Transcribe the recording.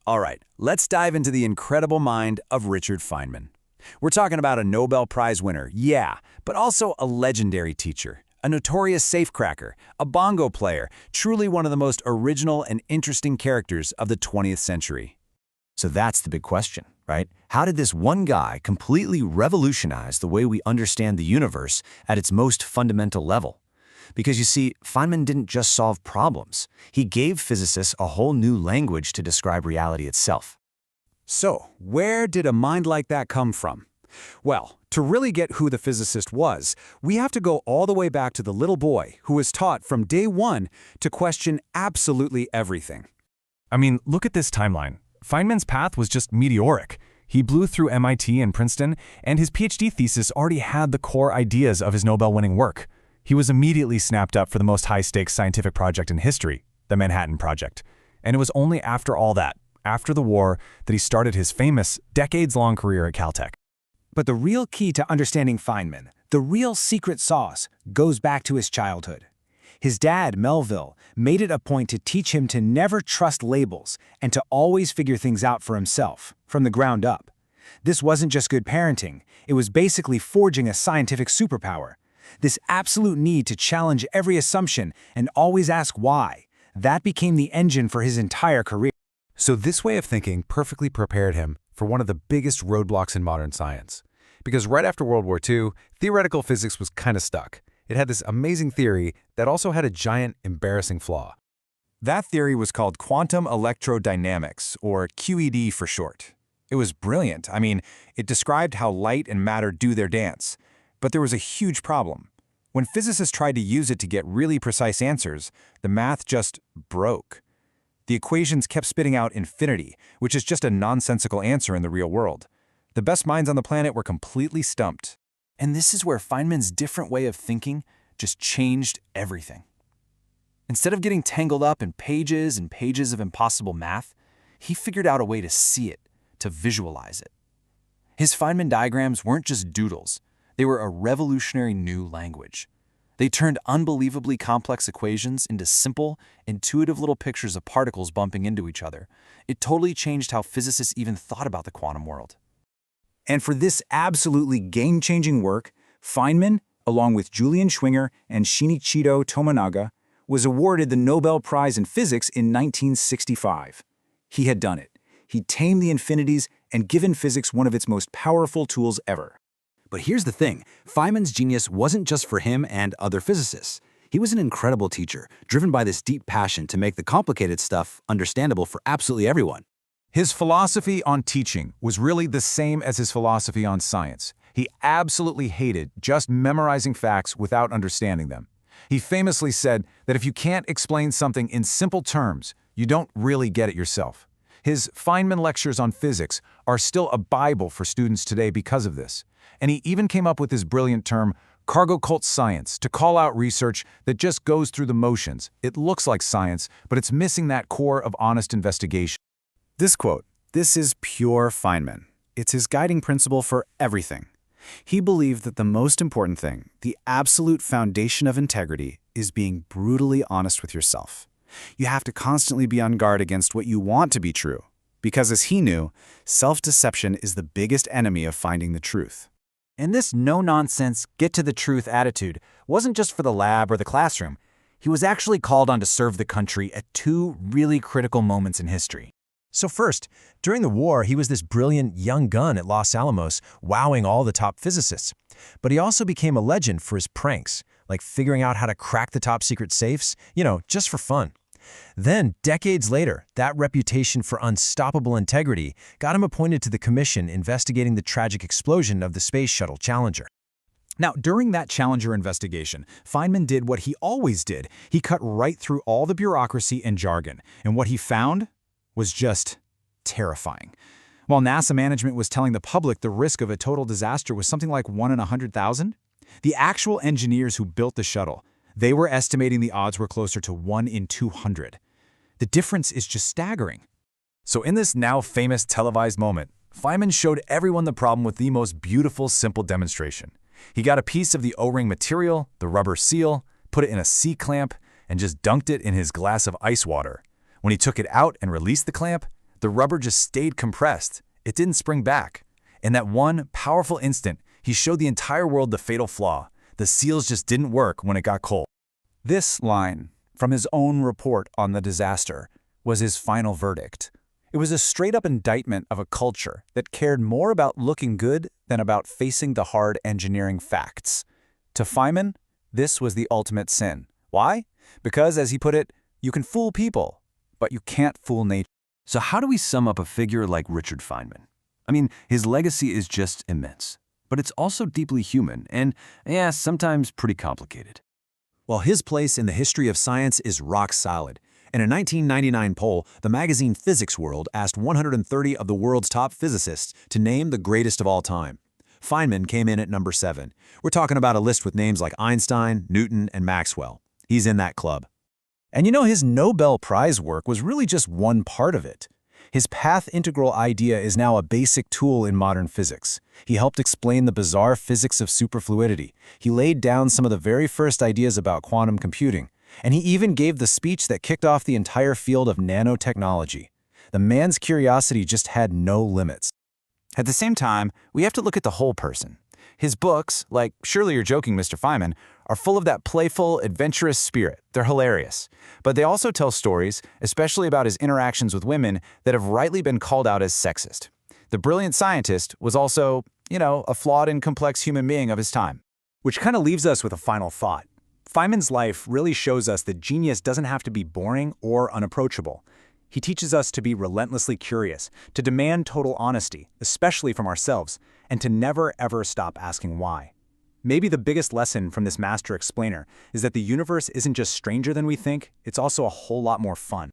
All right, let's dive into the incredible mind of Richard Feynman. We're talking about a Nobel Prize winner, yeah, but also a legendary teacher, a notorious safecracker, a bongo player, truly one of the most original and interesting characters of the 20th century. So that's the big question, right? How did this one guy completely revolutionize the way we understand the universe at its most fundamental level? Because you see, Feynman didn't just solve problems. He gave physicists a whole new language to describe reality itself. So, where did a mind like that come from? Well, to really get who the physicist was, we have to go all the way back to the little boy who was taught from day one to question absolutely everything. I mean, look at this timeline. Feynman's path was just meteoric. He blew through MIT and Princeton, and his PhD thesis already had the core ideas of his Nobel-winning work. He was immediately snapped up for the most high-stakes scientific project in history, the Manhattan Project. And it was only after all that, after the war, that he started his famous, decades-long career at Caltech. But the real key to understanding Feynman, the real secret sauce, goes back to his childhood. His dad, Melville, made it a point to teach him to never trust labels and to always figure things out for himself, from the ground up. This wasn't just good parenting, it was basically forging a scientific superpower. This absolute need to challenge every assumption and always ask why, that became the engine for his entire career. So this way of thinking perfectly prepared him for one of the biggest roadblocks in modern science. Because right after World War II, theoretical physics was kind of stuck. It had this amazing theory that also had a giant, embarrassing flaw. That theory was called Quantum Electrodynamics, or QED for short. It was brilliant. I mean, it described how light and matter do their dance. But there was a huge problem. When physicists tried to use it to get really precise answers, the math just broke. The equations kept spitting out infinity, which is just a nonsensical answer in the real world. The best minds on the planet were completely stumped. And this is where Feynman's different way of thinking just changed everything. Instead of getting tangled up in pages and pages of impossible math, he figured out a way to see it, to visualize it. His Feynman diagrams weren't just doodles. They were a revolutionary new language. They turned unbelievably complex equations into simple, intuitive little pictures of particles bumping into each other. It totally changed how physicists even thought about the quantum world. And for this absolutely game-changing work, Feynman, along with Julian Schwinger and Shinichiro Tominaga, was awarded the Nobel Prize in Physics in 1965. He had done it. He'd tamed the infinities and given physics one of its most powerful tools ever. But here's the thing, Feynman's genius wasn't just for him and other physicists. He was an incredible teacher, driven by this deep passion to make the complicated stuff understandable for absolutely everyone. His philosophy on teaching was really the same as his philosophy on science. He absolutely hated just memorizing facts without understanding them. He famously said that if you can't explain something in simple terms, you don't really get it yourself. His Feynman lectures on physics are still a Bible for students today because of this. And he even came up with his brilliant term, cargo cult science, to call out research that just goes through the motions. It looks like science, but it's missing that core of honest investigation. This quote, "This is pure Feynman." It's his guiding principle for everything. He believed that the most important thing, the absolute foundation of integrity, is being brutally honest with yourself. You have to constantly be on guard against what you want to be true, because as he knew, self-deception is the biggest enemy of finding the truth. And this no-nonsense, get-to-the-truth attitude wasn't just for the lab or the classroom. He was actually called on to serve the country at two really critical moments in history. So first, during the war, he was this brilliant young gun at Los Alamos, wowing all the top physicists. But he also became a legend for his pranks, like figuring out how to crack the top-secret safes, just for fun. Then, decades later, that reputation for unstoppable integrity got him appointed to the commission investigating the tragic explosion of the Space Shuttle Challenger. Now, during that Challenger investigation, Feynman did what he always did. He cut right through all the bureaucracy and jargon, and what he found was just terrifying. While NASA management was telling the public the risk of a total disaster was something like 1 in 100,000, the actual engineers who built the shuttle, they were estimating the odds were closer to 1 in 200. The difference is just staggering. So in this now famous televised moment, Feynman showed everyone the problem with the most beautiful, simple demonstration. He got a piece of the O-ring material, the rubber seal, put it in a C-clamp, and just dunked it in his glass of ice water. When he took it out and released the clamp, The rubber just stayed compressed. It didn't spring back. In that one powerful instant, he showed the entire world the fatal flaw. The seals just didn't work when it got cold. This line, from his own report on the disaster, was his final verdict. It was a straight-up indictment of a culture that cared more about looking good than about facing the hard engineering facts. To Feynman, this was the ultimate sin. Why? Because, as he put it, you can fool people, but you can't fool nature. So how do we sum up a figure like Richard Feynman? I mean, his legacy is just immense, but it's also deeply human and, yeah, sometimes pretty complicated. Well, his place in the history of science is rock solid. In a 1999 poll, the magazine Physics World asked 130 of the world's top physicists to name the greatest of all time. Feynman came in at number 7. We're talking about a list with names like Einstein, Newton, and Maxwell. He's in that club. And you know, his Nobel Prize work was really just one part of it. His path integral idea is now a basic tool in modern physics. He helped explain the bizarre physics of superfluidity. He laid down some of the very first ideas about quantum computing. And he even gave the speech that kicked off the entire field of nanotechnology. The man's curiosity just had no limits. At the same time, we have to look at the whole person. His books, like Surely You're Joking, Mr. Feynman, are full of that playful, adventurous spirit. They're hilarious. But they also tell stories, especially about his interactions with women, that have rightly been called out as sexist. The brilliant scientist was also, a flawed and complex human being of his time. Which kind of leaves us with a final thought. Feynman's life really shows us that genius doesn't have to be boring or unapproachable. He teaches us to be relentlessly curious, to demand total honesty, especially from ourselves, and to never ever stop asking why. Maybe the biggest lesson from this master explainer is that the universe isn't just stranger than we think, it's also a whole lot more fun.